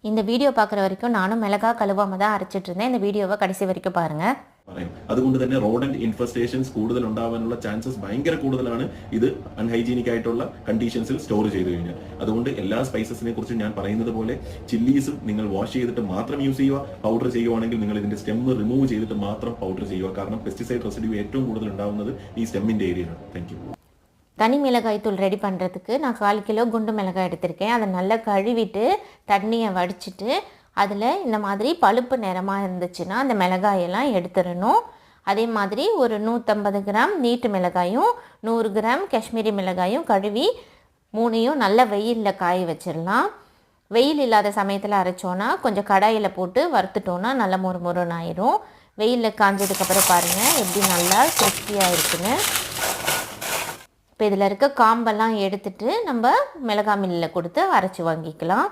இந்த வீடியோ பார்க்குற வரைக்கும் நானும் மிளகா கழுவாம தான் அரைச்சிட்டு இருந்தேன். இந்த வீடியோவை கடைசி வரைக்கும் பாருங்கள். അതുകൊണ്ട് തന്നെ റോഡന്റ് ഇൻഫെസ്റ്റേഷൻസ് കൂടുതൽ ഉണ്ടാവാനുള്ള ചാൻസസ് ഭയങ്കര കൂടുതലാണ് ഇത് അൺഹൈജീനിക് ആയിട്ടുള്ള കണ്ടീഷൻസിൽ സ്റ്റോർ ചെയ്ത് കഴിഞ്ഞാൽ. അതുകൊണ്ട് എല്ലാ സ്പൈസസിനെ കുറിച്ച് ഞാൻ പറയുന്നത് പോലെ ചില്ലീസും നിങ്ങൾ വാഷ് ചെയ്തിട്ട് മാത്രം യൂസ് ചെയ്യുക. പൗഡർ ചെയ്യുവാണെങ്കിൽ നിങ്ങൾ ഇതിന്റെ സ്റ്റെം റിമൂവ് ചെയ്തിട്ട് മാത്രം പൗഡർ ചെയ്യുക. കാരണം പെസ്റ്റിസൈഡ് റെസിഡ്യൂ ഏറ്റവും കൂടുതൽ ഉണ്ടാവുന്നത് ഈ സ്റ്റെമ്മിന്റെ ഏരിയയിലാണ്. Thank you. தனி மிளகாய் தூள் ரெடி பண்ணுறதுக்கு நான் 1/4 கிலோ குண்டு மிளகாய் எடுத்திருக்கேன். அதை நல்லா கழுவிட்டு தண்ணியை வடிச்சிட்டு அதில் இந்த மாதிரி பழுப்பு நிறமாக இருந்துச்சுன்னா அந்த மிளகாயெல்லாம் எடுத்துடணும். அதே மாதிரி ஒரு 150 கிராம் நீட்டு மிளகாயும் 100 கிராம் காஷ்மீரி மிளகாயும் கழுவி 3யும் நல்ல வெயிலில் காய வச்சிடலாம். வெயில் இல்லாத சமயத்தில் அரைச்சோன்னா கொஞ்சம் கடாயில் போட்டு வறுத்துட்டோன்னா நல்லா மொறுமொறுன்னு ஆயிரும். வெயிலில் காஞ்சதுக்கப்புறம் பாருங்கள் எப்படி நல்லா கிறிஸ்பியாக இருக்குன்னு. இப்போ இதில் இருக்க காம்பெல்லாம் எடுத்துட்டு நம்ம மிளகாய் மில்லில் கொடுத்து அரைச்சி வாங்கிக்கலாம்.